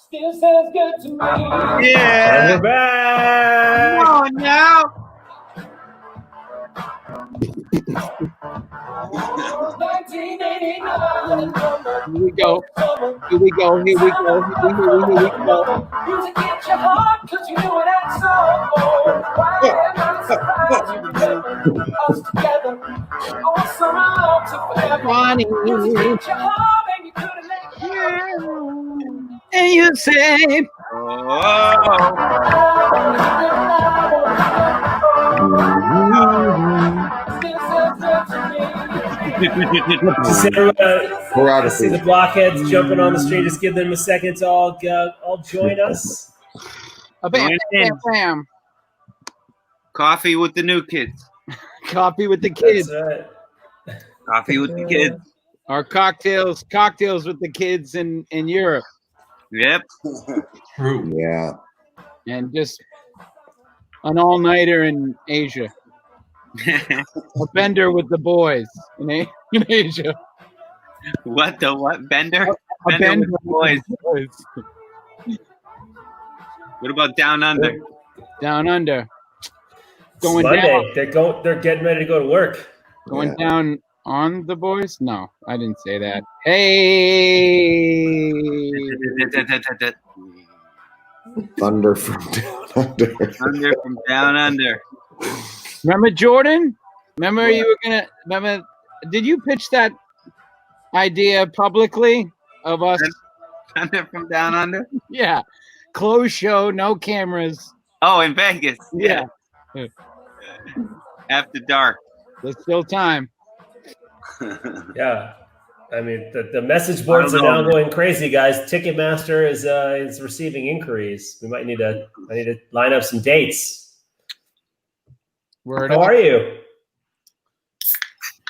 Still sounds good to me. Yeah. And we're back. Come on now. Here we go. Here we go. Here we go. Here we go. Music hits your heart 'cause you knew it at some. Why am I surprised you remember us together? All summer long to forever. Music hits your heart and you couldn't let it go. And you say, See the blockheads jumping on the street. Just give them a second to all join us. bam, bam, bam. Coffee with the new kids. Coffee with the kids. That's right. Coffee with the kids. Or cocktails with the kids in Europe. Yep. True. Yeah. And just an all-nighter in Asia. A bender with the boys in Asia. What the what? Bender? A Bender bender with boys. What about down under? Down under. Going Monday. down. They're getting ready to go to work. Going down on the boys? No, I didn't say that. Hey. Thunder from down under. Thunder from down under. Remember Jordan? Remember did you pitch that idea publicly of us? Thunder from down under? Yeah. Closed show, no cameras. Oh, in Vegas. Yeah. After dark. There's still time. Yeah. I mean, the message boards are now going crazy, guys. Ticketmaster is receiving inquiries. I need to line up some dates. How are you?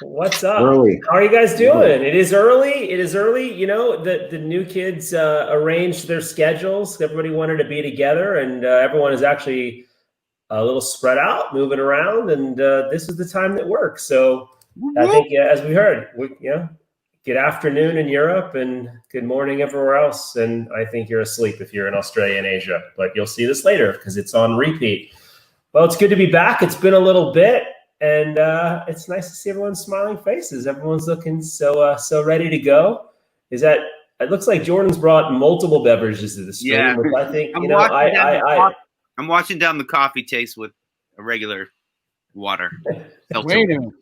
What's up? Early. How are you guys doing? It is early. You know, the new kids arranged their schedules. Everybody wanted to be together, and everyone is actually a little spread out, moving around, and this is the time that works. So I think, as we heard, good afternoon in Europe and good morning everywhere else. And I think you're asleep if you're in Australia and Asia, but you'll see this later because it's on repeat. Well, it's good to be back. It's been a little bit, and it's nice to see everyone's smiling faces. Everyone's looking so ready to go. It looks like Jordan's brought multiple beverages to the stream. Yeah. I think, I'm washing down the coffee taste with a regular water. Wait a minute.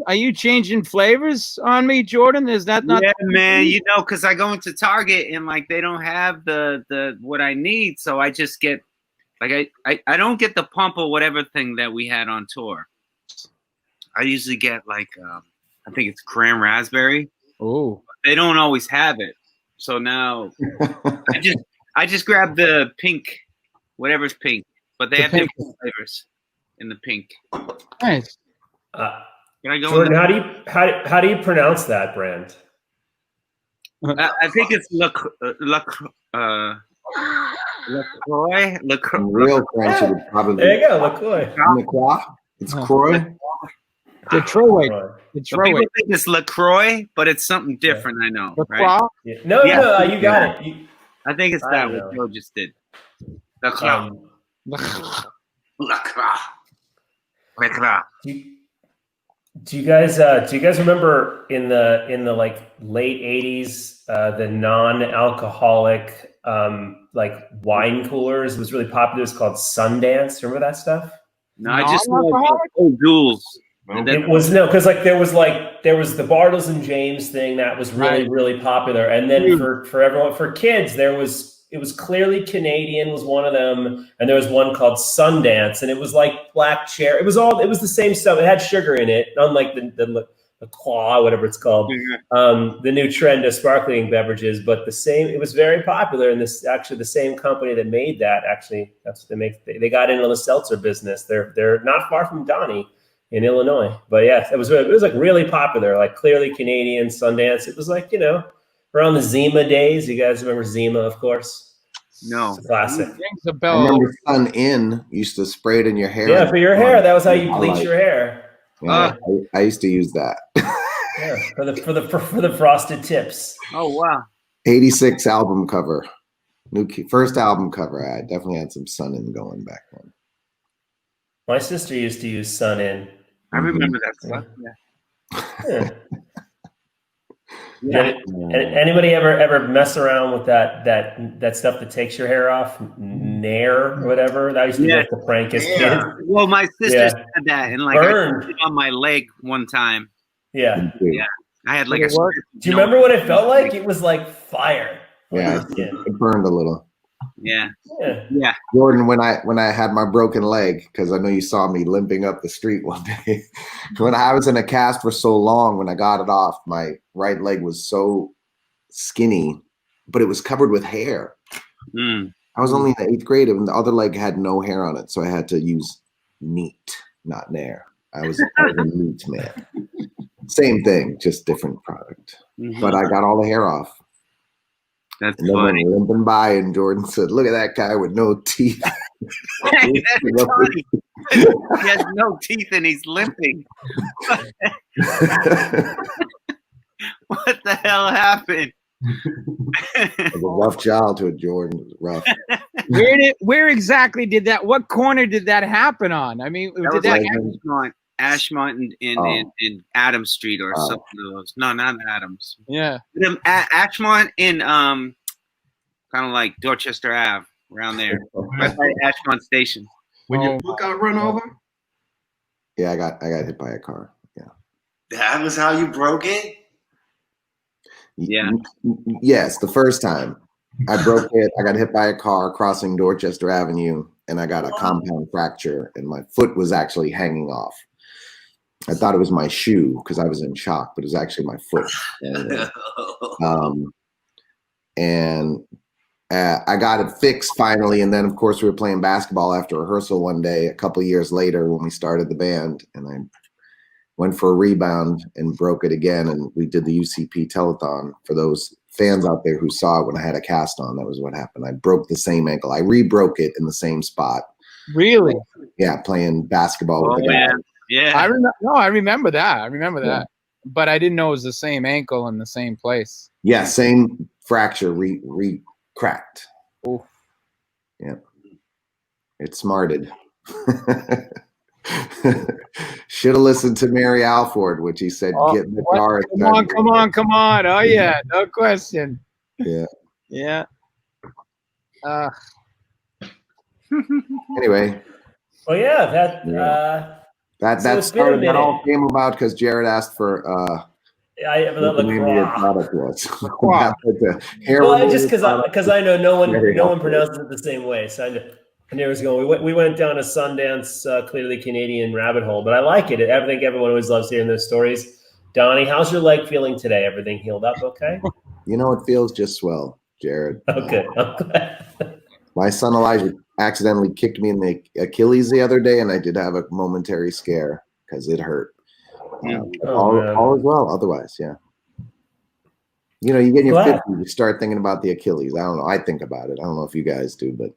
Are you changing flavors on me, Jordan? Is that not? Yeah, man. Because I go into Target and they don't have the what I need, so I just get I don't get the pump or whatever thing that we had on tour. I usually get I think it's cran raspberry. Oh, they don't always have it, so now I just grab the pink, whatever's pink, but they have different flavors in the pink. Nice. Can I go? Jordan, how do you pronounce that brand? I think it's LaCroix. Real French would probably. There you go, LaCroix. It's Croix. Detroit. People think it's LaCroix, but it's something different. I know, right? Yeah. No, you got it. I think it's that what Joe just did. LaCroix. Do you guys remember in the late 80s the non-alcoholic wine coolers? It was really popular. It was called Sundance. Remember that stuff? No, I just know Jules. It was because there was the Bartles and James thing that was really popular, and then for everyone, for kids, it was clearly Canadian was one of them, and there was one called Sundance, and it was like black cherry. It was the same stuff. It had sugar in it, unlike the Claw, whatever it's called, the new trend of sparkling beverages. But the same, it was very popular, and this actually the same company that made that that's what they make. They got into the seltzer business. They're not far from Donnie in Illinois, but yeah, it was really popular, clearly Canadian. Sundance. It was around the Zima days. You guys remember Zima, of course? No. It's a classic. I remember Sun In used to spray it in your hair. Yeah, for your hair. That was how you bleach your hair. Yeah, I used to use that. Yeah, for the frosted tips. Oh wow. 86 album cover. First album cover. I definitely had some Sun In going back then. My sister used to use Sun In. I remember that stuff. Yeah. Yeah. Anybody ever mess around with that stuff that takes your hair off? Nair or whatever. That used to be like the prank as kids. Well, my sister said that, and like burned. I put it on my leg one time. Yeah. Yeah. I had like a. Do you remember what it felt like? It was like fire. Yeah, it burned a little. Yeah. Yeah. Jordan, when I had my broken leg, because I know you saw me limping up the street one day, when I was in a cast for so long, when I got it off, my right leg was so skinny, but it was covered with hair. Mm. I was only in the 8th grade, and the other leg had no hair on it, so I had to use Neat, not Nair. I was a Neat man. Same thing, just different product. Mm-hmm. But I got all the hair off. That's and then funny. Went limping by, and Jordan said, "Look at that guy with no teeth." Hey, that's funny. He has no teeth and he's limping. What the hell happened? It was a rough childhood, Jordan. It was rough. Where exactly did that? What corner did that happen on? I mean, That was Ashmont in Adams Street or something of those. No, not Adams. Yeah. Ashmont in kind of like Dorchester Ave, around there. Right by Ashmont Station. When your book got run over? Yeah, I got hit by a car. Yeah. That was how you broke it? Yeah. Yes, the first time. I broke it. I got hit by a car crossing Dorchester Avenue, and I got a compound fracture, and my foot was actually hanging off. I thought it was my shoe because I was in shock, but it was actually my foot. And I got it fixed finally. And then, of course, we were playing basketball after rehearsal one day, a couple years later when we started the band. And I went for a rebound and broke it again. And we did the UCP telethon for those fans out there who saw it when I had a cast on. That was what happened. I broke the same ankle. I re-broke it in the same spot. Really? Yeah, playing basketball with the guy. Yeah. I remember that. But I didn't know it was the same ankle in the same place. Yeah, same fracture, re-cracked. Oh. Yeah. It smarted. Should have listened to Mary Alford, which he said, get in the car. Come on. Oh, yeah, no question. Yeah. Yeah. Anyway. Well, yeah, that started. That all came about because Jared asked for what the name of your product was. Well, just because I know no one pronounces it the same way, so I knew it was going. We went down a Sundance, clearly Canadian rabbit hole, but I like it. I think everyone always loves hearing those stories. Donnie, how's your leg feeling today? Everything healed up okay? You know, it feels just swell, Jared. Okay, I'm glad. My son Elijah accidentally kicked me in the Achilles the other day, and I did have a momentary scare because it hurt. All is well otherwise, yeah. You know, you get in your 50s, you start thinking about the Achilles. I don't know. I think about it. I don't know if you guys do, but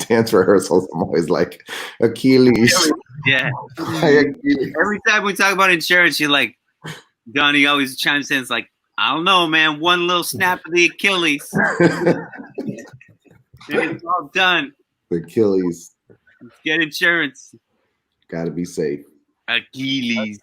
dance rehearsals, I'm always like, Achilles. Yeah. Every time we talk about insurance, you're like, Donnie always chimes in. It's like, I don't know, man. One little snap of the Achilles. It's all done. The Achilles. Get insurance. Got to be safe. Achilles.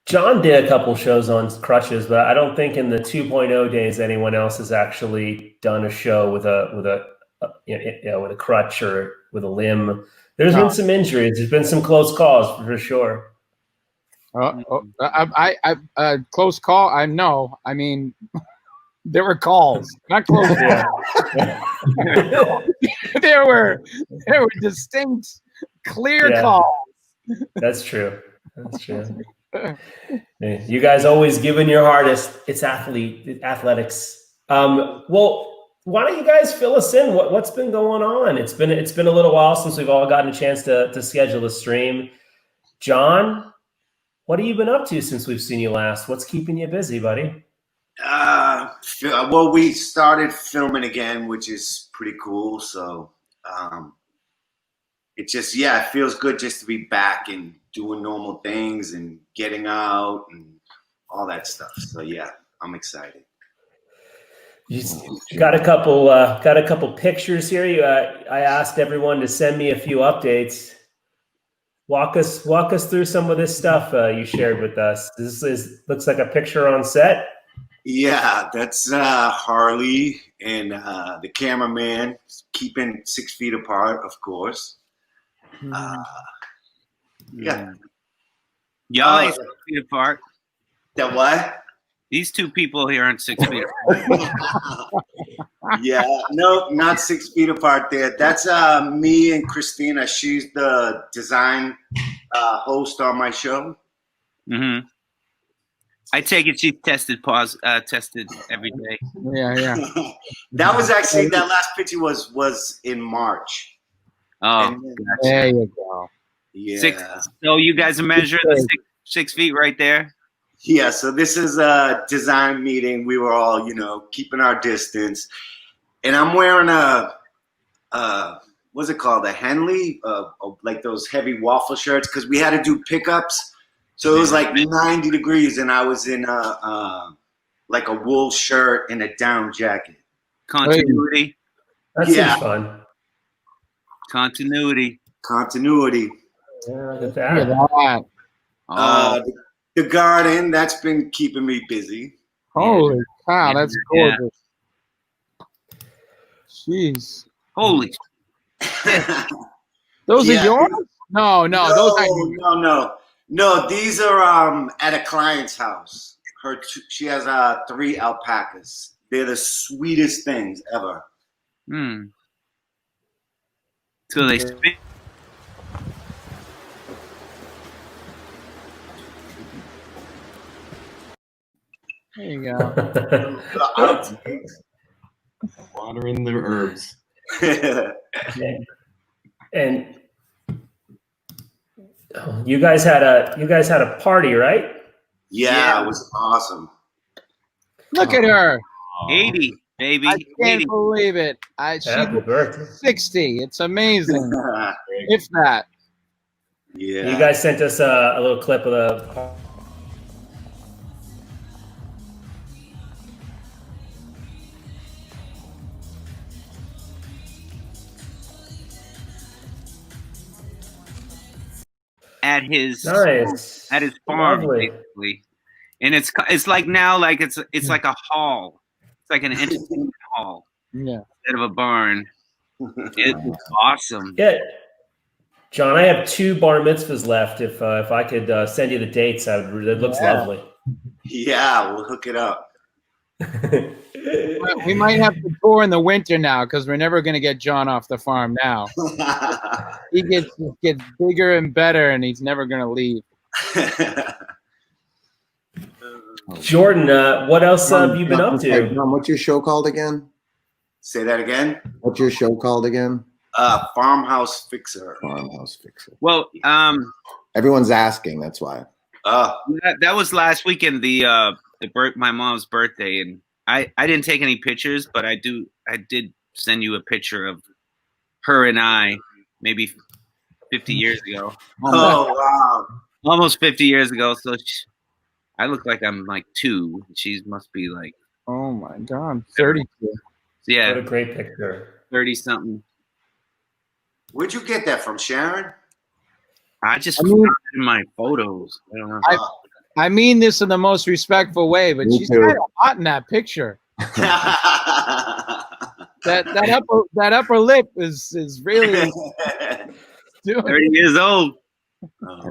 John did a couple shows on crutches, but I don't think in the 2.0 days anyone else has actually done a show with a crutch or with a limb. There's been some injuries. There's been some close calls for sure. Close call. I know. I mean, there were calls, not close calls. There were distinct, clear calls. That's true. You guys always giving your hardest. It's athletics. Well, why don't you guys fill us in? What's been going on? It's been a little while since we've all gotten a chance to schedule a stream. John, what have you been up to since we've seen you last? What's keeping you busy, buddy? Well, we started filming again, which is pretty cool. So it just, it feels good just to be back and doing normal things and getting out and all that stuff. So yeah, I'm excited. Got a couple pictures here. I asked everyone to send me a few updates. Walk us through some of this stuff you shared with us. Looks like a picture on set. Yeah, that's Harley and the cameraman, keeping 6 feet apart, of course. Yeah. Y'all ain't 6 feet apart. That what? These two people here aren't 6 feet apart. Yeah, no, not 6 feet apart there. That's me and Christina. She's the design host on my show. Mm-hmm. I take it she's tested every day. Yeah. That was actually, that last picture was in March. Oh, And then- There you go. yeah. So you guys are measuring the 6 feet right there? Yeah, so this is a design meeting. We were all, keeping our distance. And I'm wearing what's it called? A Henley, like those heavy waffle shirts, because we had to do pickups. So it was like 90 degrees, and I was in like a wool shirt and a down jacket. Continuity. That Yeah. seems fun. Continuity. Yeah, look at Look at that. that. The garden, that's been keeping me busy. Holy cow, that's Yeah. gorgeous. Jeez. Holy. Those Yeah. are yours? No, those are No, these are at a client's house. She has 3 alpacas. They're the sweetest things ever. So they spin. There you go. Watering the herbs. And you guys had a party, right? Yeah, it was awesome. Look at her. 80, baby. I can't 80. believe it. She Happy birthday. 60. It's amazing. If that. Yeah. You guys sent us a little clip of the. At his farm, Lovely. basically. And it's like now, like it's like a hall. It's like an entertainment hall Yeah. instead of a barn. It's awesome. Yeah, John, I have 2 bar mitzvahs left. If I could send you the dates, it looks lovely. Yeah, we'll hook it up. We might have to tour in the winter now because we're never going to get John off the farm now. He gets bigger and better, and he's never going to leave. Jordan, what else have you been up to? John, what's your show called again? Say that again. What's your show called again? Farmhouse Fixer. Farmhouse Fixer. Well, Everyone's asking. That's why. that was last weekend, my mom's birthday, and I didn't take any pictures, but I did send you a picture of her and I, maybe 50 years ago. Oh wow! Almost 50 years ago. So I look like I'm like 2. She must be like, Oh my God, 32. yeah, What a great picture. 30 something. Where'd you get that from, Sharon? I just found it in my photos. I don't know. I mean this in the most respectful way, but Me she's too. kind of hot in that picture. That upper lip is really doing 30 years old. I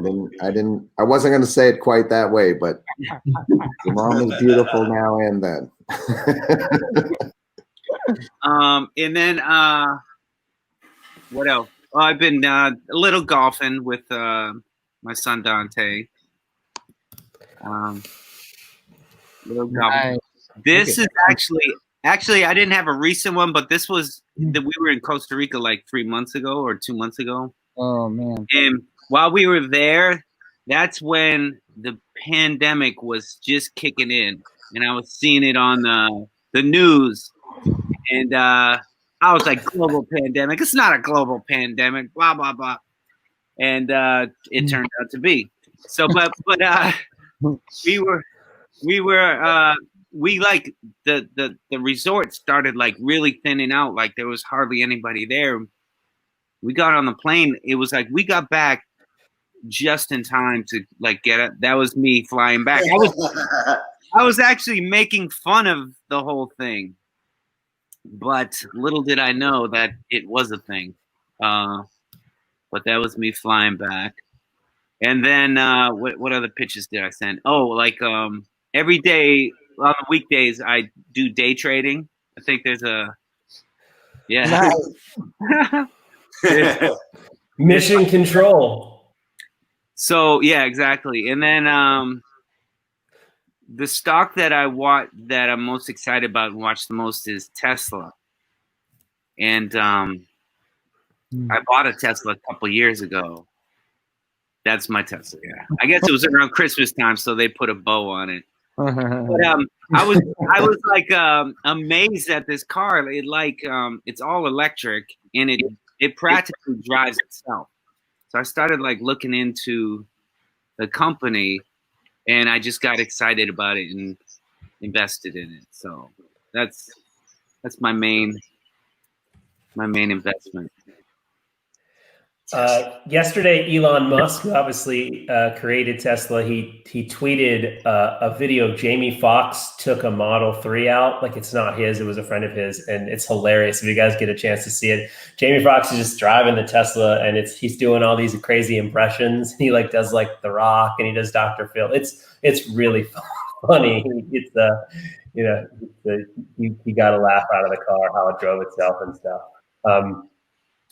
wasn't going to say it quite that way, but your mom is beautiful now and then. And then what else? Oh, I've been a little golfing with my son Dante. Little golfing. nice. This is actually I didn't have a recent one, but this was that we were in Costa Rica like 3 months ago or 2 months ago. Oh man. And while we were there, that's when the pandemic was just kicking in, and I was seeing it on the news, and I was like, "Global pandemic? It's not a global pandemic." Blah blah blah, and it turned out to be. So, but we were we like the resort started like really thinning out. Like there was hardly anybody there. We got on the plane. It was like we got back just in time to like get it. That was me flying back. I was actually making fun of the whole thing, but little did I know that it was a thing. But that was me flying back. And then what other pictures did I send? Oh, like every day on the weekdays I do day trading. I think there's a Mission control. So yeah, exactly. And then the stock that I'm most excited about and watch the most is Tesla. And I bought a Tesla a couple years ago. That's my Tesla. Yeah, I guess it was around Christmas time, so they put a bow on it. But I was like amazed at this car. It like it's all electric and it practically drives itself. So I started like looking into the company, and I just got excited about it and invested in it. So that's my main investment. Yesterday, Elon Musk, who obviously created Tesla, he tweeted a video of Jamie Foxx took a Model 3 out. Like it's not his, it was a friend of his, and it's hilarious if you guys get a chance to see it. Jamie Foxx is just driving the Tesla, and he's doing all these crazy impressions. He like does like The Rock, and he does Dr. Phil. It's really funny. It's you got to laugh out of the car how it drove itself and stuff.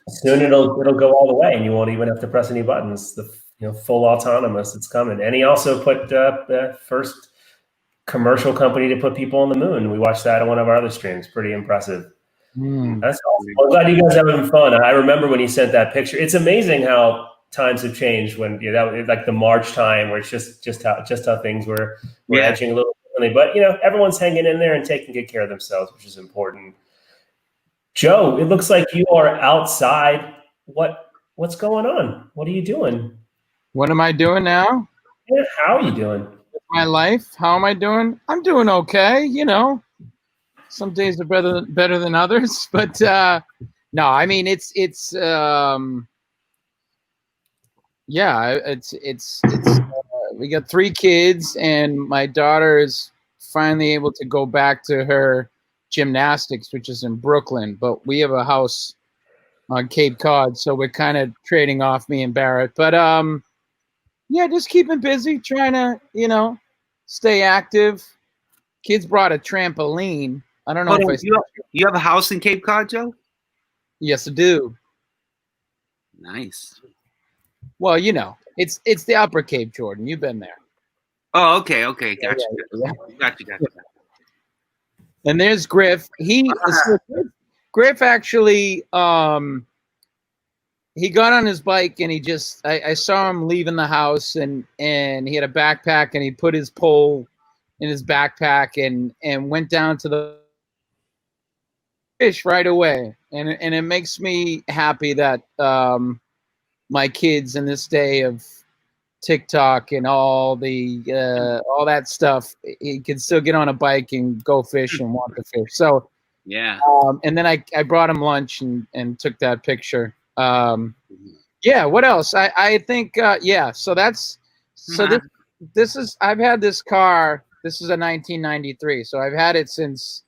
Soon it'll go all the way, and you won't even have to press any buttons. The full autonomous, it's coming. And he also put the first commercial company to put people on the moon. We watched that on one of our other streams. Pretty impressive. That's awesome. I'm glad you guys are having fun. I remember when he sent that picture. It's amazing how times have changed. When that was like the March time, where it's just how things were edging a little differently. But everyone's hanging in there and taking good care of themselves, which is important. Joe, it looks like you are outside. What's going on? What are you doing? What am I doing now? Yeah, how are you doing? My life. How am I doing? I'm doing okay. Some days are better than others, but no, I mean it's we got 3 kids, and my daughter is finally able to go back to her gymnastics, which is in Brooklyn, but we have a house on Cape Cod, so we're kind of trading off, me and Barrett. But just keeping busy, trying to stay active. Kids brought a trampoline. I don't know if you have a house in Cape Cod, Joe? Yes, I do. Nice. Well, it's the Upper Cape, Jordan. You've been there. Oh, okay, gotcha. Yeah. Gotcha. And there's Griff. Griff actually, he got on his bike, and I saw him leaving the house, and he had a backpack, and he put his pole in his backpack and went down to the fish right away. And it makes me happy that my kids in this day of TikTok and all that stuff, he can still get on a bike and go fish and want to fish. So yeah. And then I brought him lunch and took that picture. What else? I think so that's this is I've had this car. This is a 1993, so I've had it since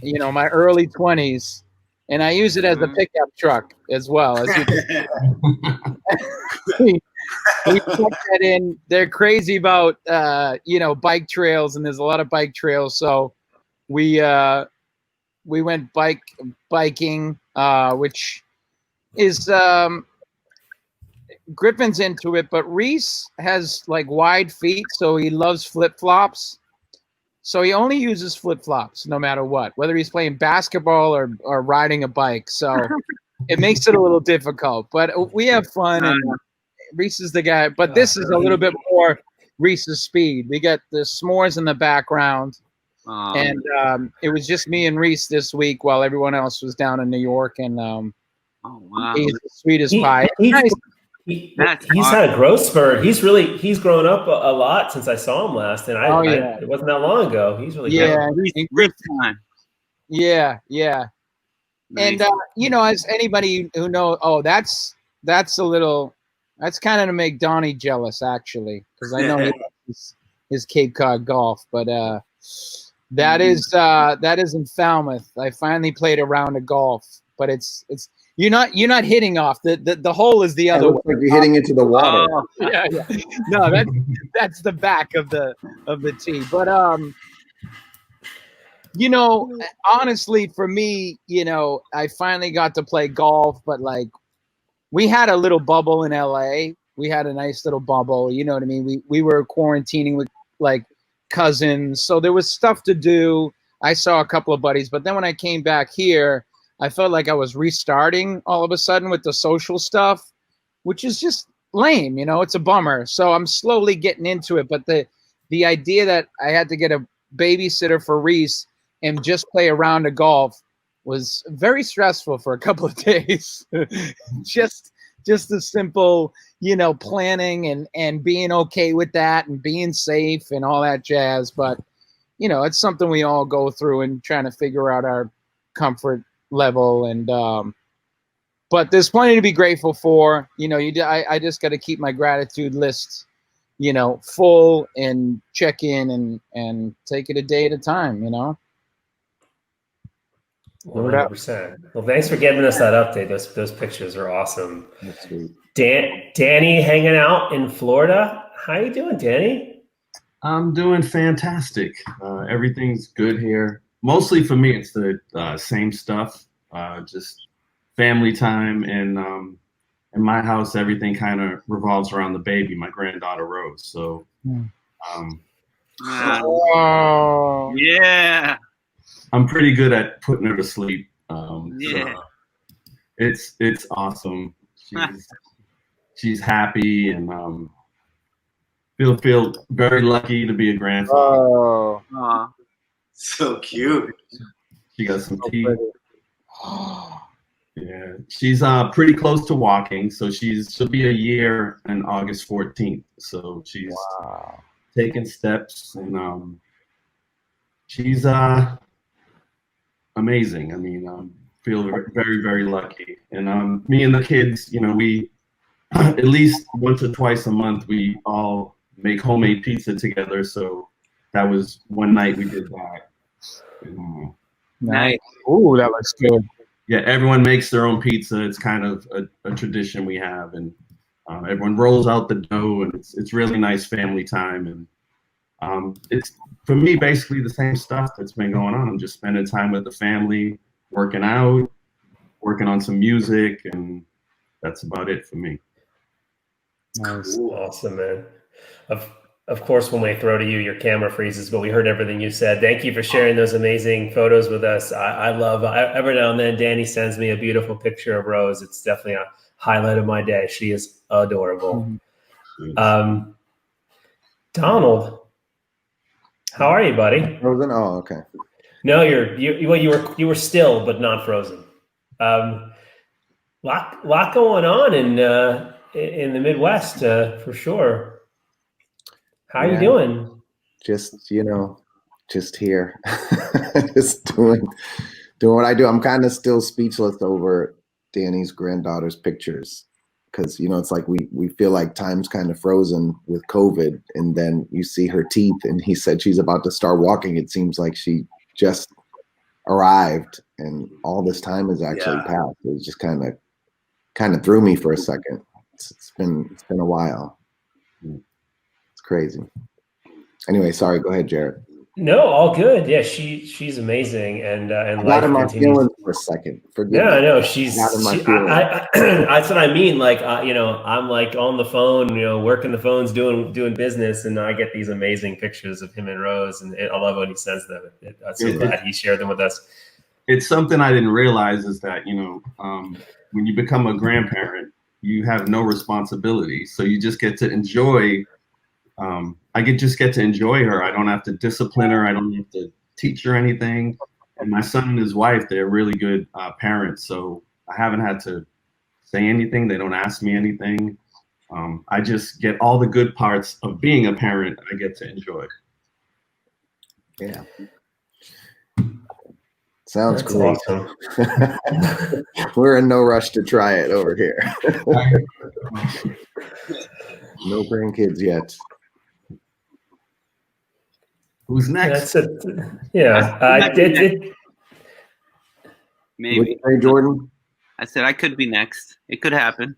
my early 20s, and I use it as a pickup truck as well. As you can we put that in. They're crazy about bike trails, and there's a lot of bike trails. So we went biking, which is Griffin's into it, but Reese has like wide feet, so he loves flip flops. So he only uses flip flops no matter what, whether he's playing basketball or riding a bike. So it makes it a little difficult, but we have fun. And Reese is the guy, but this is a little bit more Reese's speed. We got the s'mores in the background, and it was just me and Reese this week while everyone else was down in New York. And oh wow, he's the sweetest pie. He's awesome. had a growth spurt. He's grown up a lot since I saw him last, and it wasn't that long ago. He's really grown. Reese time. Yeah. Nice. And you know, as anybody who knows, that's kind of to make Donnie jealous, actually, because I know he loves his Cape Cod golf. But that is in Falmouth. I finally played a round of golf, but it's you're not hitting off the hole is the other way. Like you're hitting into the water. Yeah. No, that's the back of the tee. But you know, honestly, for me, you know, I finally got to play golf, but like we had a little bubble in LA. We had a nice little bubble, you know what I mean? We were quarantining with like cousins, so there was stuff to do. I saw a couple of buddies, but then when I came back here, I felt like I was restarting all of a sudden with the social stuff, which is just lame, you know, it's a bummer. So I'm slowly getting into it, but the idea that I had to get a babysitter for Reese and just play a round of golf was very stressful for a couple of days. just the simple, you know, planning and being okay with that and being safe and all that jazz. But, you know, it's something we all go through and trying to figure out our comfort level. And but there's plenty to be grateful for. You know, I just got to keep my gratitude list, you know, full and check in and take it a day at a time, you know. 100%. Well, thanks for giving us that update. Those pictures are awesome. That's sweet. Danny hanging out in Florida. How you doing, Danny? I'm doing fantastic. Everything's good here. Mostly for me, it's the same stuff. Just family time, and in my house, everything kind of revolves around the baby, my granddaughter Rose. So, Yeah. I'm pretty good at putting her to sleep. Yeah. So it's awesome. She's happy, and feel very lucky to be a grandfather. Aw. So cute. She got some teeth. Yeah, she's pretty close to walking, so she'll be a year on August 14th. So she's taking steps, and she's amazing. I mean, feel very, very lucky. And me and the kids, you know, we at least once or twice a month we all make homemade pizza together. So that was one night we did that. And, Nice. Ooh, that looks good. yeah, everyone makes their own pizza. It's kind of a tradition we have, and everyone rolls out the dough, and it's really nice family time. And it's for me basically the same stuff that's been going on. I'm just spending time with the family, working out, working on some music, and that's about it for me. Nice. Awesome, man. Of course, when we throw to you, your camera freezes, but we heard everything you said. Thank you for sharing those amazing photos with us. I love, every now and then, Danny sends me a beautiful picture of Rose. It's definitely a highlight of my day. She is adorable. Donald, how are you, buddy? Frozen? Oh, okay. No, you were still, but not frozen. Lot going on in the Midwest, for sure. How are you doing? Just, you know, just here, just doing what I do. I'm kind of still speechless over Danny's granddaughter's pictures, because, you know, it's like we feel like time's kind of frozen with COVID, and then you see her teeth, and he said she's about to start walking. It seems like she just arrived, and all this time has actually passed. It just kind of threw me for a second. It's been a while. Crazy. Anyway, sorry. Go ahead, Jared. No, all good. Yeah, she's amazing, and life in my feelings for a second. Yeah, I know she's. That's what I mean. Like, you know, I'm like on the phone, you know, working the phones, doing business, and I get these amazing pictures of him and Rose, and I love when he sends them. I'm so glad he shared them with us. It's something I didn't realize is that, you know, when you become a grandparent, you have no responsibility, so you just get to enjoy. I just get to enjoy her. I don't have to discipline her. I don't have to teach her anything. And my son and his wife, they're really good parents. So I haven't had to say anything. They don't ask me anything. I just get all the good parts of being a parent. I get to enjoy. Yeah. Sounds That's great. awesome. We're in no rush to try it over here. No grandkids yet. Who's next? That's it. Yeah. Maybe. What do you say, Jordan? I said I could be next. It could happen.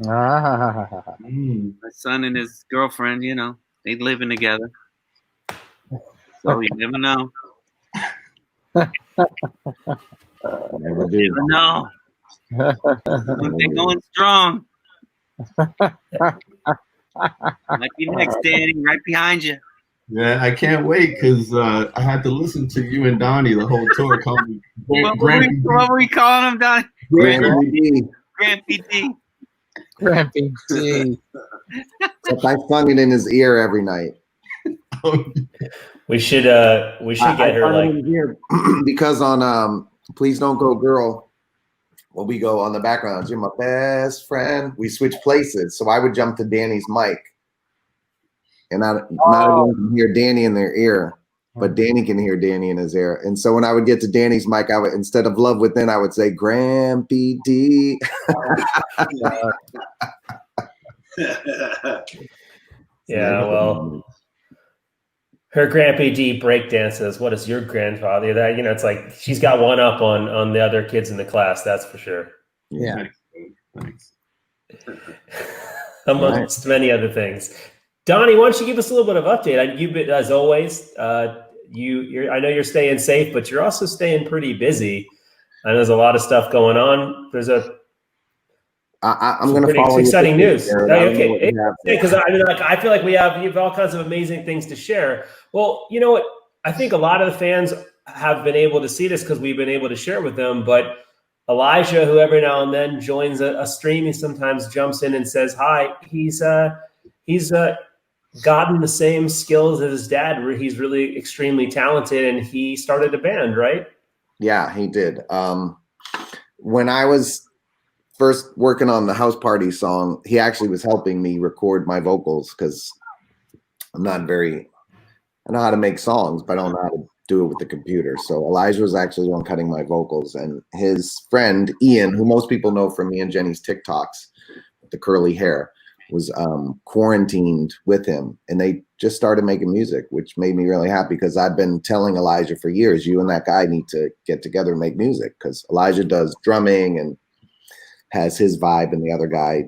Ah. My son and his girlfriend, you know, they living together. So you never know. Never do. Never know. They're going strong. Might be next, Danny, right behind you. Yeah, I can't wait because I had to listen to you and Donnie the whole tour. Call me What were we calling him, Don? Grand PD. Grand PD. Crampy G. Except I sung it in his ear every night. We should get her like here because on Please Don't Go Girl, when we go on the background, you're my best friend. We switch places, so I would jump to Danny's mic, and not everyone can hear Danny in their ear, but Danny can hear Danny in his ear. And so when I would get to Danny's mic, I would, instead of Love Within, I would say Grand PD. Yeah, well, her Grandpa D break dances. What is your grandfather? That, you know, it's like she's got one up on the other kids in the class. That's for sure. Yeah. Thanks. Amongst many other things. Donnie, why don't you give us a little bit of update? You've been, as always, I know you're staying safe, but you're also staying pretty busy. I know there's a lot of stuff going on. There's I'm going to follow exciting news. Okay, because I mean, like, I feel like you have all kinds of amazing things to share. Well, you know what? I think a lot of the fans have been able to see this because we've been able to share with them. But Elijah, who every now and then joins a stream, he sometimes jumps in and says hi. He's gotten the same skills as his dad. Where he's really extremely talented, and he started a band, right? Yeah, he did. When I was first working on the House Party song, he actually was helping me record my vocals because I know how to make songs, but I don't know how to do it with the computer. So Elijah was actually the one cutting my vocals, and his friend Ian, who most people know from me and Jenny's TikToks, the curly hair, was quarantined with him, and they just started making music, which made me really happy because I've been telling Elijah for years, you and that guy need to get together and make music, because Elijah does drumming and has his vibe, and the other guy,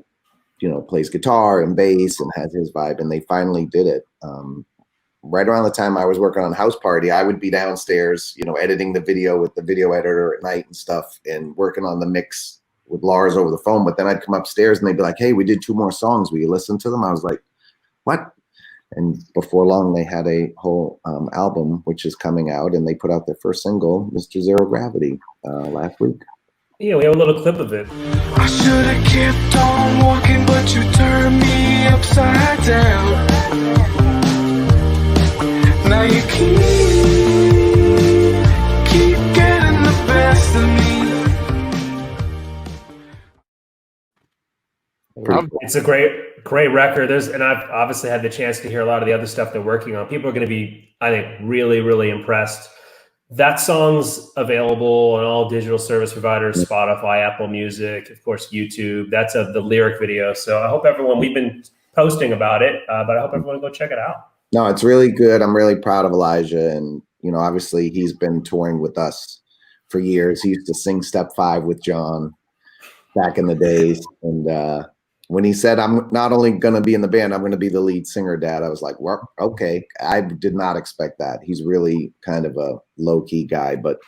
you know, plays guitar and bass and has his vibe, and they finally did it. Right around the time I was working on House Party, I would be downstairs, you know, editing the video with the video editor at night and stuff, and working on the mix with Lars over the phone. But then I'd come upstairs and they'd be like, hey, we did 2 more songs. Will you listen to them? I was like, what? And before long, they had a whole album, which is coming out, and they put out their first single, Mr. Zero Gravity, last week. Yeah, we have a little clip of it. I should have kept on walking, but you turned me upside down. Now you keep getting the best of me. It's a great record. And I've obviously had the chance to hear a lot of the other stuff they're working on. People are going to be, I think, really, really impressed. That song's available on all digital service providers, Spotify, Apple Music, of course, YouTube. That's the lyric video. So I hope everyone, we've been posting about it, but I hope everyone will go check it out. No, it's really good. I'm really proud of Elijah. And, you know, obviously he's been touring with us for years. He used to sing Step 5 with John back in the days. And when he said, I'm not only going to be in the band, I'm going to be the lead singer, Dad, I was like, well, okay. I did not expect that. He's really kind of a low-key guy, but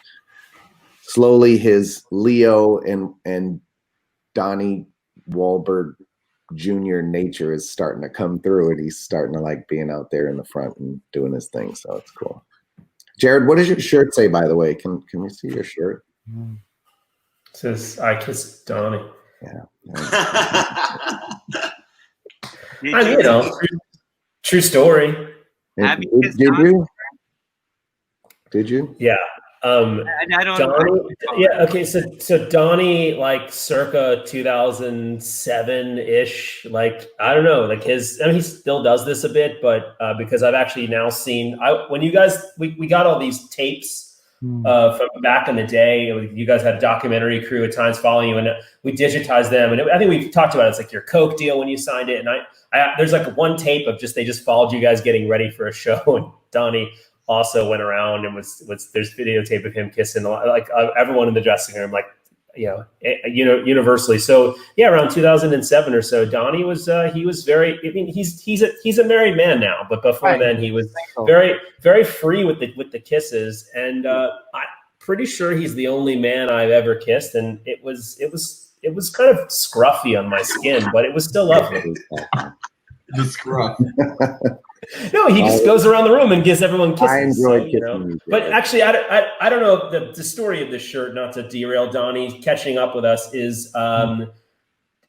slowly his Leo and Donnie Wahlberg Jr. nature is starting to come through, and he's starting to like being out there in the front and doing his thing. So it's cool. Jared, what does your shirt say, by the way? Can we see your shirt? It says, I Kiss Donnie. Yeah. I mean, you know, true story. Did you? Yeah. And I don't. Donnie, yeah, okay. So Donnie, like circa 2007 ish. Like I don't know, like his. I mean, he still does this a bit, but because I've actually now seen. When you guys we got all these tapes from back in the day. You guys had a documentary crew at times following you, and we digitized them. And I think we've talked about it. It's like your Coke deal when you signed it. And I there's like one tape of they just followed you guys getting ready for a show, and Donnie also went around and was there's videotape of him kissing everyone in the dressing room, like universally. So yeah, around 2007 or so, Donnie was he was very. I mean, he's a married man now, but before then he was very very free with the kisses, and I'm pretty sure he's the only man I've ever kissed, and it was kind of scruffy on my skin, but it was still lovely. The scruff. No, he just goes around the room and gives everyone kisses. I enjoy kissing. But actually, I don't know the story of this shirt. Not to derail Donnie catching up with us is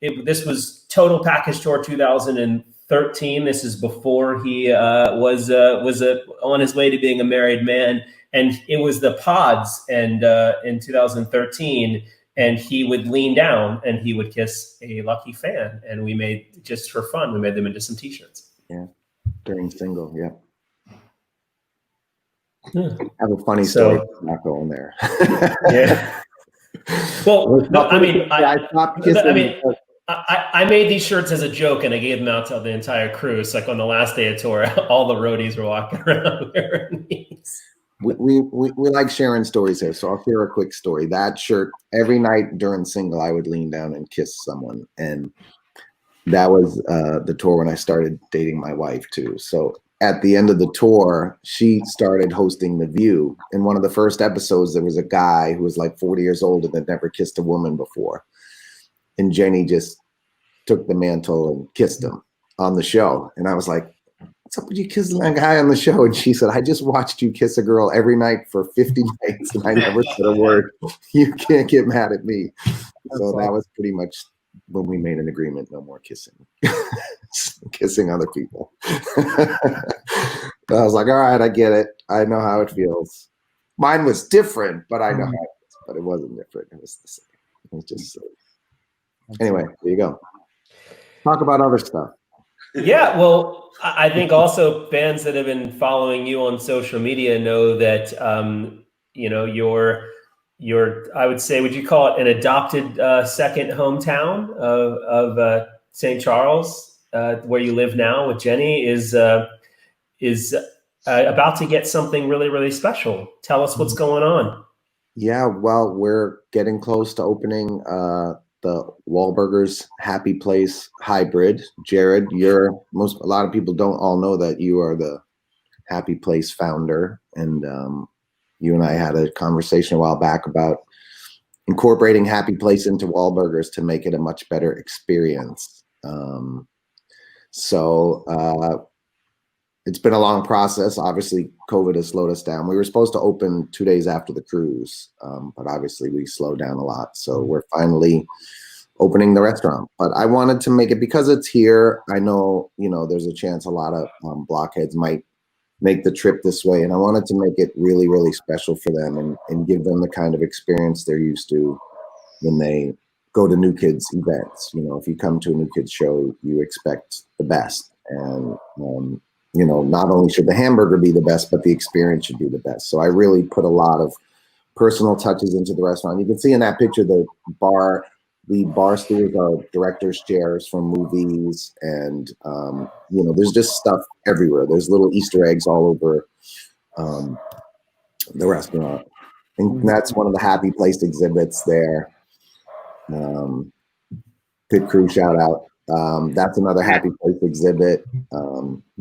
this was Total Package Tour 2013. This is before he was on his way to being a married man, and it was the Pods and in 2013. And he would lean down and he would kiss a lucky fan, and we made just for fun. We made them into some T-shirts. Yeah. During single, yeah. I have a funny story not going there. Yeah. Well, no, I mean, I stopped kissing. I mean, I made these shirts as a joke, and I gave them out to the entire crew. It's like on the last day of tour, all the roadies were walking around wearing these. We like sharing stories here, so I'll share a quick story. That shirt, every night during single, I would lean down and kiss someone, and that was the tour when I started dating my wife too. So at the end of the tour, she started hosting The View. In one of the first episodes, there was a guy who was like 40 years old and had never kissed a woman before. And Jenny just took the mantle and kissed him on the show. And I was like, what's up with you kissing that guy on the show? And she said, I just watched you kiss a girl every night for 50 nights and I never said a word. You can't get mad at me. So that was pretty much when we made an agreement, no more kissing. Kissing other people. I was like, all right, I get it. I know how it feels. Mine was different, but I know how it is. But it wasn't different. It was the same. It was just silly. Anyway, there you go. Talk about other stuff. Yeah, well, I think also fans that have been following you on social media know that your I would say, would you call it an adopted second hometown of St. Charles, where you live now with Jenny, is about to get something really, really special. Tell us what's going on. Yeah, well, we're getting close to opening the Wahlburgers Happy Place hybrid. Jared, a lot of people don't all know that you are the Happy Place founder, and you and I had a conversation a while back about incorporating Happy Place into Wahlburgers to make it a much better experience. It's been a long process. Obviously, COVID has slowed us down. We were supposed to open 2 days after the cruise, but obviously we slowed down a lot. So we're finally opening the restaurant. But I wanted to make it, because it's here, I know, there's a chance a lot of blockheads might make the trip this way. And I wanted to make it really, really special for them and give them the kind of experience they're used to when they go to New Kids events. If you come to a New Kids show, you expect the best. And, not only should the hamburger be the best, but the experience should be the best. So I really put a lot of personal touches into the restaurant. You can see in that picture, the bar stools are director's chairs from movies. And, there's just stuff everywhere. There's little Easter eggs all over the restaurant. And that's one of the Happy Place exhibits there. Pit Crew shout out. That's another Happy Place exhibit.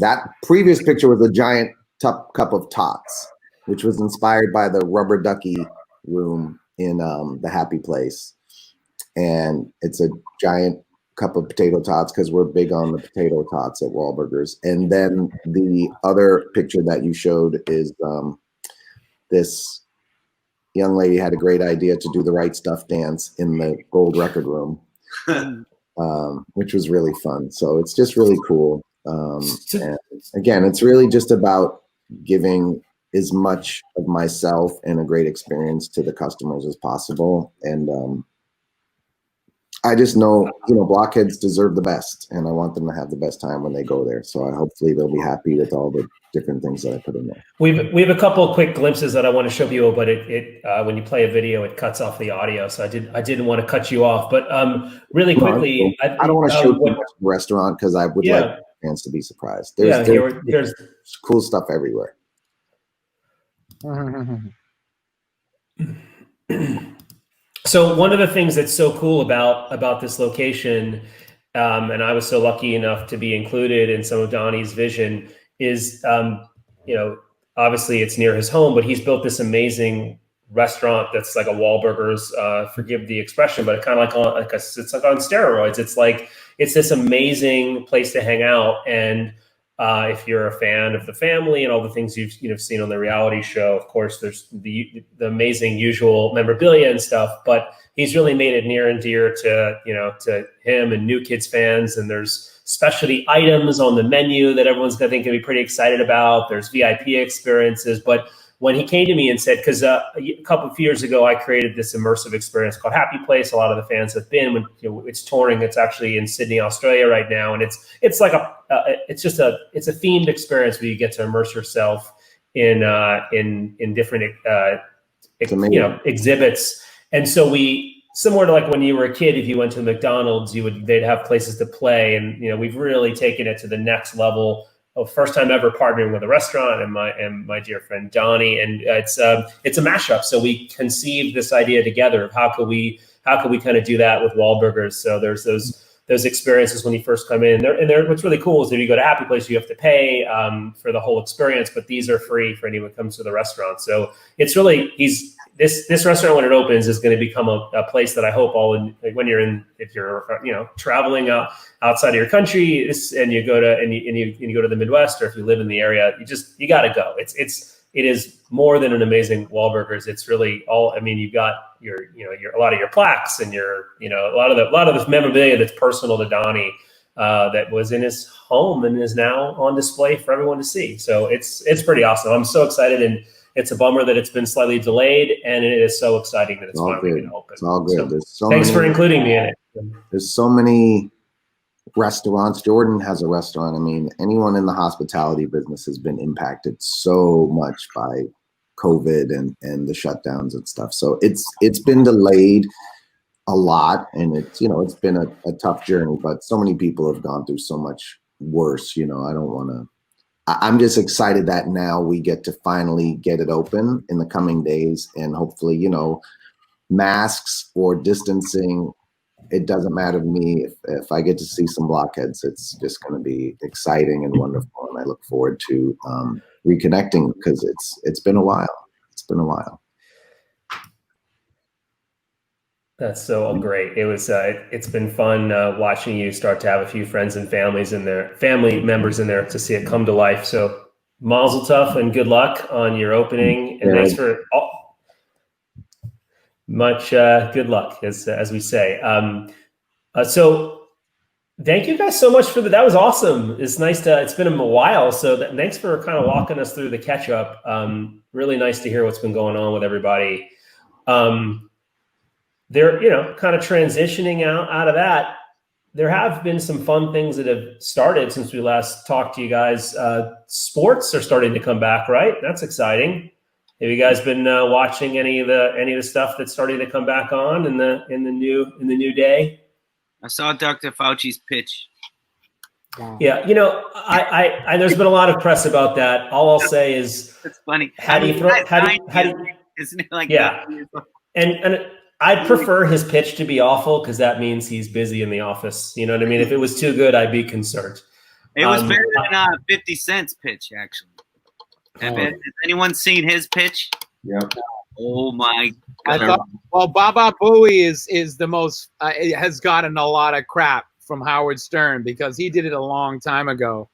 That previous picture was a giant cup of tots, which was inspired by the rubber ducky room in the Happy Place. And it's a giant cup of potato tots because we're big on the potato tots at Wahlburgers. And then the other picture that you showed is this young lady had a great idea to do the Right Stuff dance in the gold record room. Which was really fun. So it's just really cool. And again, it's really just about giving as much of myself and a great experience to the customers as possible. And I just know, blockheads deserve the best, and I want them to have the best time when they go there. So hopefully they'll be happy with all the different things that I put in there. We have a couple of quick glimpses that I want to show people, but it when you play a video, it cuts off the audio. So I didn't want to cut you off, but really quickly, I don't want to show too much of the restaurant because I would like fans to be surprised. There's cool stuff everywhere. So one of the things that's so cool about this location, and I was so lucky enough to be included in some of Donnie's vision, is obviously it's near his home, but he's built this amazing restaurant that's like a Wahlburgers, forgive the expression, but it's kind of it's like on steroids. It's this amazing place to hang out, and if you're a fan of the family and all the things you've seen on the reality show, of course, there's the amazing usual memorabilia and stuff. But he's really made it near and dear to him and New Kids fans. And there's specialty items on the menu that everyone's going to be pretty excited about. There's VIP experiences, but when he came to me and said, because a couple of years ago, I created this immersive experience called Happy Place. A lot of the fans have been. When it's touring, it's actually in Sydney, Australia right now, and it's like it's a themed experience where you get to immerse yourself in different exhibits. And so similar to like when you were a kid, if you went to McDonald's, they'd have places to play, and we've really taken it to the next level. First time ever partnering with a restaurant and my dear friend Donnie, and it's a mashup. So we conceived this idea together of how could we kind of do that with Wahlburgers. So there's those experiences when you first come in, and what's really cool is if you go to Happy Place, you have to pay for the whole experience, but these are free for anyone who comes to the restaurant. So it's really this restaurant when it opens is going to become a place that I hope if you're traveling outside of your country and you go to the Midwest, or if you live in the area, you got to go. It is more than an amazing Wahlburgers. It's really all. I mean, you've got your a lot of your plaques and a lot of the memorabilia that's personal to Donnie that was in his home and is now on display for everyone to see. So it's pretty awesome. I'm so excited, and it's a bummer that it's been slightly delayed, and it is so exciting that it's finally going to open. It's all good. Thanks for including me in it. There's so many restaurants. Jordan has a restaurant. I mean, anyone in the hospitality business has been impacted so much by COVID and the shutdowns and stuff. So it's been delayed a lot, and it's been a tough journey, but so many people have gone through so much worse. I'm just excited that now we get to finally get it open in the coming days, and hopefully, masks or distancing, it doesn't matter to me. If I get to see some blockheads, it's just going to be exciting and wonderful, and I look forward to reconnecting because it's been a while. It's been a while. That's so great. It was. It's been fun watching you start to have a few friends and family members in there to see it come to life. So, mazel tov and good luck on your opening, and thanks for much good luck, as we say. So, thank you guys so much for that. That was awesome. It's nice it's been a while. So, thanks for kind of walking us through the catch up. Really nice to hear what's been going on with everybody. They're, kind of transitioning out of that. There have been some fun things that have started since we last talked to you guys. Sports are starting to come back, right? That's exciting. Have you guys been watching any of the stuff that's starting to come back on in the new day? I saw Dr. Fauci's pitch. Wow. Yeah, I there's been a lot of press about that. All I'll say is it's funny. Isn't it like and I'd prefer his pitch to be awful because that means he's busy in the office. You know what I mean? If it was too good, I'd be concerned. It was better than 50 Cent's pitch, actually. Has anyone seen his pitch? Yeah. Oh my God. I thought, Baba Booey is the most has gotten a lot of crap from Howard Stern because he did it a long time ago,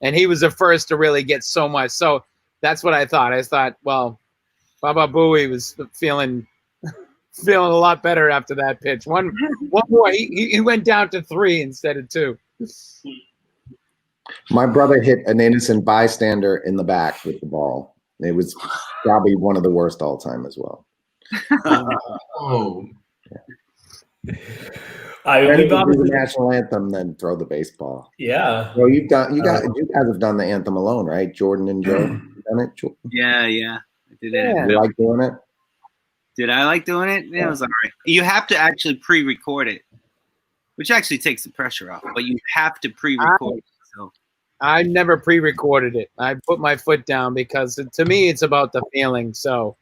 and he was the first to really get so much. So that's what I thought. I thought, well, Baba Booey was feeling a lot better after that pitch. One more, he went down to 3 instead of 2. My brother hit an innocent bystander in the back with the ball. It was probably one of the worst all time as well. Oh, We've do obviously the national anthem, then throw the baseball. yeah. Well, you guys have done the anthem alone, right? Jordan and Joe done it. Yeah, I did it. Yeah. You like doing it? Did I like doing it? Yeah, it was all right. You have to actually pre-record it, which actually takes the pressure off. But you have to pre-record it. So I never pre-recorded it. I put my foot down because to me it's about the feeling. So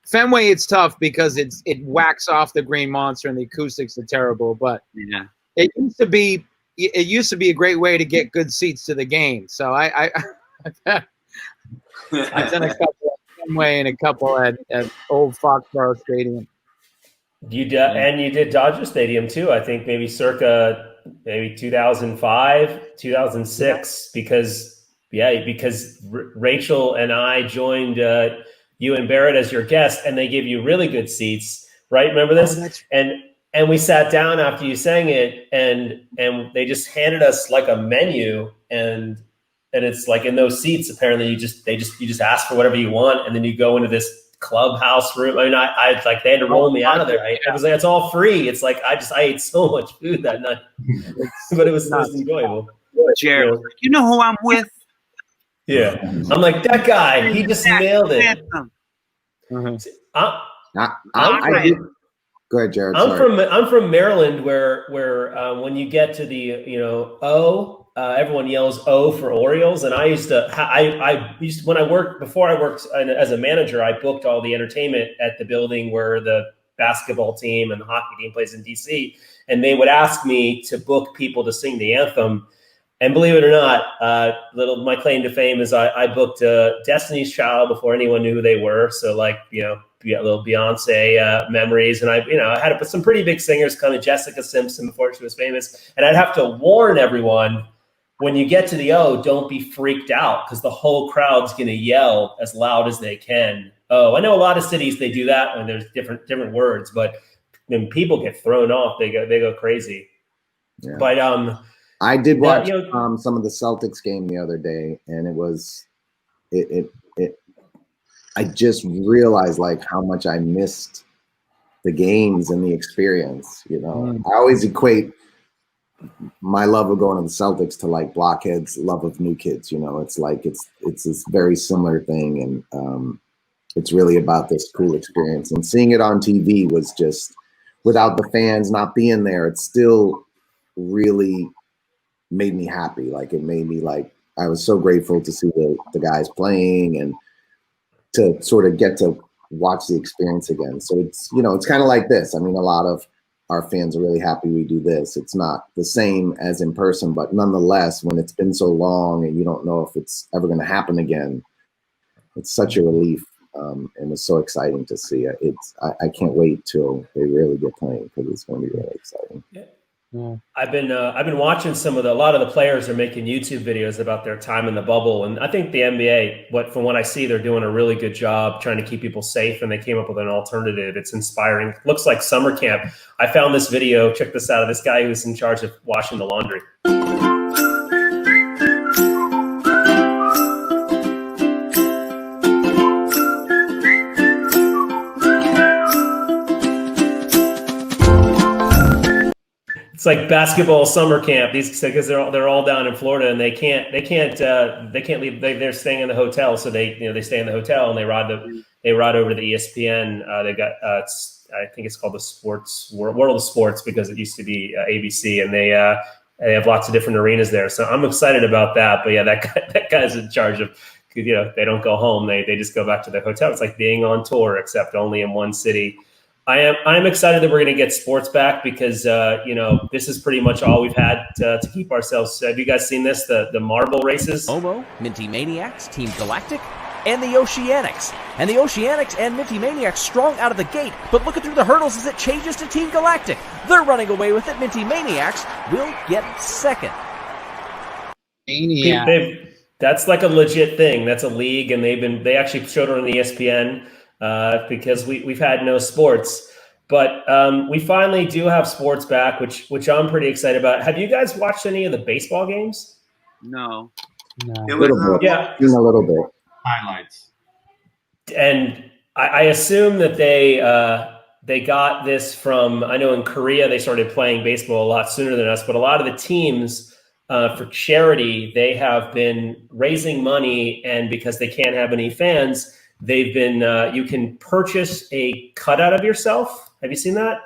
Fenway, it's tough because it whacks off the Green Monster and the acoustics are terrible. But yeah, it used to be a great way to get good seats to the game. So I've done a couple at Fenway and a couple at Old Foxborough Stadium. You did Dodger Stadium too. I think maybe circa 2005, 2006, because Rachel and I joined you and Barrett as your guest, and they give you really good seats, right? Remember this? And we sat down after you sang it, and they just handed us like a menu, and it's like in those seats, apparently you just ask for whatever you want, and then you go into this clubhouse room. I mean, I like, they had to roll me out of there. I was like, it's all free. It's like I ate so much food that night, but it was enjoyable. Jared, you know who I'm with? Yeah, I'm like, that guy. He just nailed it. Go ahead, Jared. I'm from Maryland, where when you get to the everyone yells O for Orioles, and I used to when I worked as a manager, I booked all the entertainment at the building where the basketball team and the hockey team plays in DC, and they would ask me to book people to sing the anthem. And believe it or not, my claim to fame is I booked Destiny's Child before anyone knew who they were. So like, little Beyonce memories. And I had some pretty big singers come in, Jessica Simpson before she was famous. And I'd have to warn everyone, when you get to the O, don't be freaked out because the whole crowd's going to yell as loud as they can. Oh, I know a lot of cities, they do that when there's different words, but when people get thrown off, they go crazy. Yeah. But I did watch some of the Celtics game the other day, and it was I just realized like how much I missed the games and the experience. I always equate my love of going to the Celtics to like blockheads' love of new kids. It's like it's this very similar thing, and it's really about this cool experience. And seeing it on TV was just, without the fans not being there, it still really made me happy. Like it made me like, I was so grateful to see the guys playing and to sort of get to watch the experience again. So it's kind of like this. I mean, a lot of our fans are really happy we do this. It's not the same as in person, but nonetheless, when it's been so long and you don't know if it's ever going to happen again, it's such a relief. And it's so exciting to see it. I can't wait till they really get playing, because it's going to be really exciting. Yeah. Yeah. I've been watching a lot of the players are making YouTube videos about their time in the bubble, and I think the NBA, from what I see, they're doing a really good job trying to keep people safe, and they came up with an alternative. It's inspiring. Looks like summer camp. I found this video. Check this out, of this guy who's in charge of washing the laundry. It's like basketball summer camp. These, because they're all down in Florida, and they can't leave. They're staying in the hotel, so they stay in the hotel, and they ride over to the ESPN. They got I think it's called the World of Sports, because it used to be ABC, and they have lots of different arenas there. So I'm excited about that. But yeah, that guy's in charge of. They don't go home. They just go back to their hotel. It's like being on tour, except only in one city. I'm excited that we're going to get sports back, because this is pretty much all we've had to keep ourselves. Have you guys seen this? The marble races? Homo, Minty Maniacs, Team Galactic, and the Oceanics. And the Oceanics and Minty Maniacs strong out of the gate, but looking through the hurdles as it changes to Team Galactic. They're running away with it. Minty Maniacs will get second. That's like a legit thing. That's a league, and they actually showed it on the ESPN. Because we've had no sports, but we finally do have sports back, which I'm pretty excited about. Have you guys watched any of the baseball games? No. A little bit. Yeah, a little bit. Highlights. and I assume that they got this from, I know in Korea they started playing baseball a lot sooner than us, but a lot of the teams for charity, they have been raising money, and because they can't have any fans, they've been, you can purchase a cutout of yourself. Have you seen that?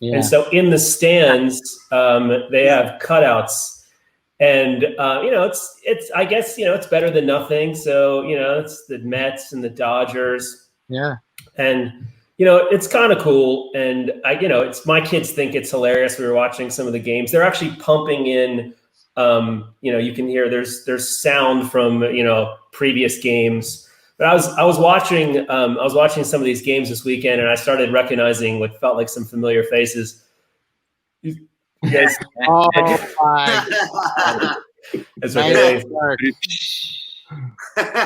Yeah. And so in the stands, they have cutouts, and it's I guess it's better than nothing. So it's the Mets and the Dodgers. Yeah. And it's kind of cool, and it's my kids think it's hilarious. We were watching some of the games. They're actually pumping in. You can hear there's sound from previous games. But I was watching some of these games this weekend, and I started recognizing what felt like some familiar faces. You guys, Oh my! that's Nice okay. work.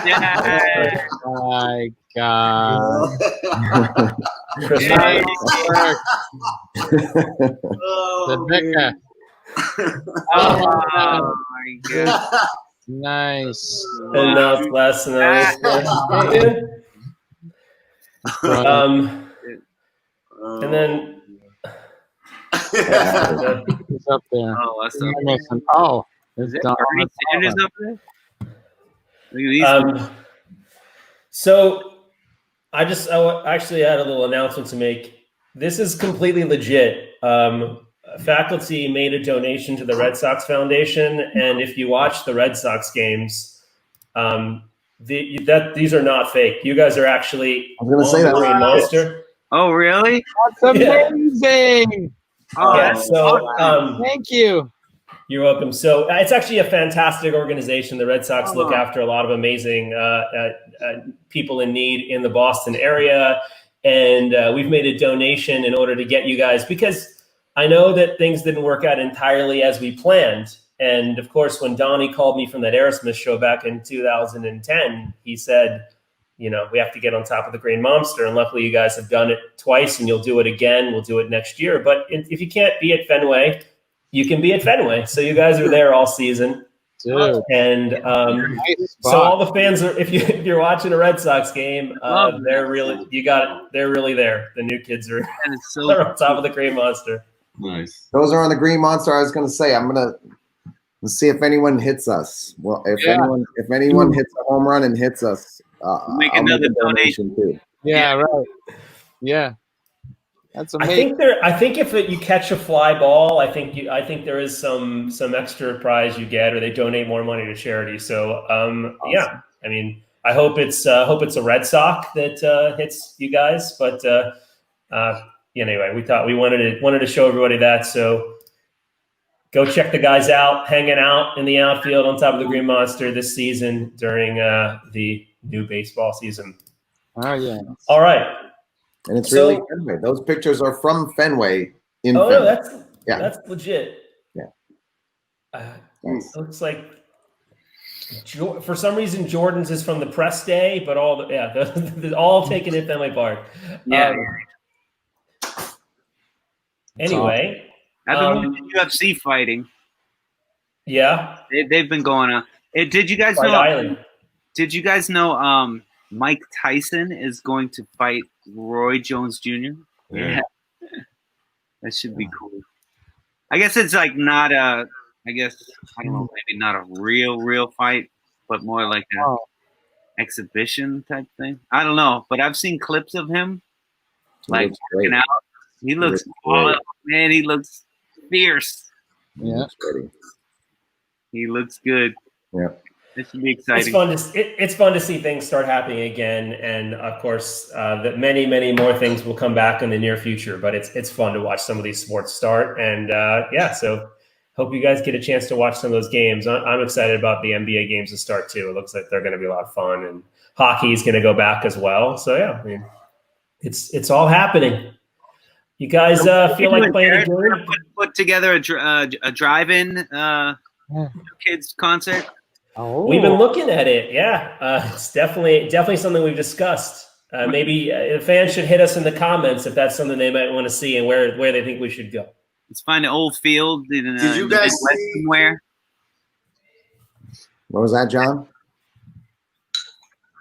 Yeah. Oh my God! Chris, Nice work, Oh, Rebecca. Oh my God. Nice. and now it's less and less. And then He's up there. Oh, that's up. Missing. Oh, Is it Don- Bernie Sanders up there? Look at these. So I actually had a little announcement to make. This is completely legit. Faculty made a donation to the Red Sox Foundation, and if you watch the Red Sox games, these are not fake. You guys are actually I was going to say that. Green Monster. Oh, really? That's amazing. Oh, Yeah, that's so Thank you. you're welcome. So it's actually a fantastic organization. The Red Sox look after a lot of amazing people in need in the Boston area, and we've made a donation in order to get you guys, because I know that things didn't work out entirely as we planned. And of course, when Donnie called me from that Aerosmith show back in 2010, he said, we have to get on top of the Green Monster. And luckily you guys have done it twice, and you'll do it again. We'll do it next year. But if you can't be at Fenway, you can be at Fenway. So you guys are there all season. Dude. And Nice so spot. all the fans are, if you're watching a Red Sox game, they're really there. The new kids are that is so they're on top of the Green Monster. Nice. Those are on the Green Monster. I was going to say, I'm going to see if anyone hits us. Well, if anyone hits a home run and hits us, Make I'll another make a donation too. Yeah, right. Yeah. That's I amazing. think if you catch a fly ball, I think there is some extra prize you get, or they donate more money to charity. So yeah, I mean, I hope it's a Red Sox that hits you guys. But anyway, we thought we wanted to show everybody that. So go check the guys out, hanging out in the outfield on top of the Green Monster this season during the new baseball season. Oh yeah. All right. And it's So- really Fenway. Those pictures are from Fenway in Oh Fenway. no, that's legit. Yeah. It looks like for some reason Jordan's is from the press day, but they're all taken at Fenway Park. Yeah. Anyway, I've been watching UFC fighting. yeah. They've been going on. Did you guys Fight know? Island. Did you guys know? Mike Tyson is going to fight Roy Jones Jr. Yeah. That should be cool. I guess it's like not a. I guess I don't know. Maybe not a real fight, but more like a exhibition type thing. I don't know, but I've seen clips of him like working out. He looks man. He looks fierce. Yeah. He looks good. Yeah. This should be exciting. It's fun to see things start happening again, and of course, that many more things will come back in the near future. But it's fun to watch some of these sports start, and so hope you guys get a chance to watch some of those games. I'm excited about the NBA games to start too. It looks like they're going to be a lot of fun, and hockey is going to go back as well. So yeah, I mean, it's all happening. You guys feel like playing a game? Put together a drive-in kids concert. Oh. We've been looking at it. Yeah, it's definitely something we've discussed. Maybe fans should hit us in the comments if that's something they might want to see and where they think we should go. Let's find an old field in Did you guys see somewhere. What was that, John?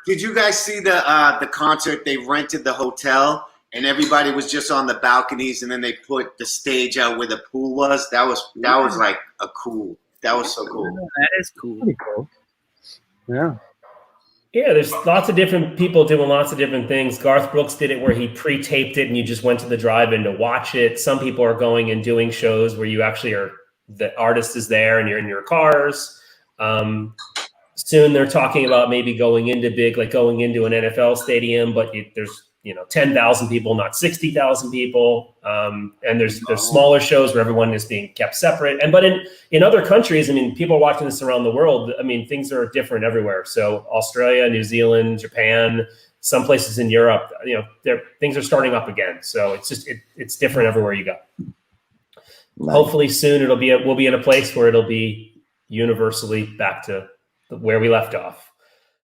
Did you guys see the concert? They rented the hotel and everybody was just on the balconies, and then they put the stage out where the pool was. That was like a cool. That was so cool. That is cool. Pretty cool. Yeah. Yeah, there's lots of different people doing lots of different things. Garth Brooks did it where he pre-taped it and you just went to the drive-in to watch it. Some people are going and doing shows where you actually are, the artist is there and you're in your cars. Soon they're talking about maybe going into going into an NFL stadium, but there's 10,000 people, not 60,000 people. And there's smaller shows where everyone is being kept separate. But in other countries, I mean, people are watching this around the world. I mean, things are different everywhere. So Australia, New Zealand, Japan, some places in Europe, things are starting up again. So it's different everywhere you go. Nice. Hopefully soon we'll be in a place where it'll be universally back to where we left off.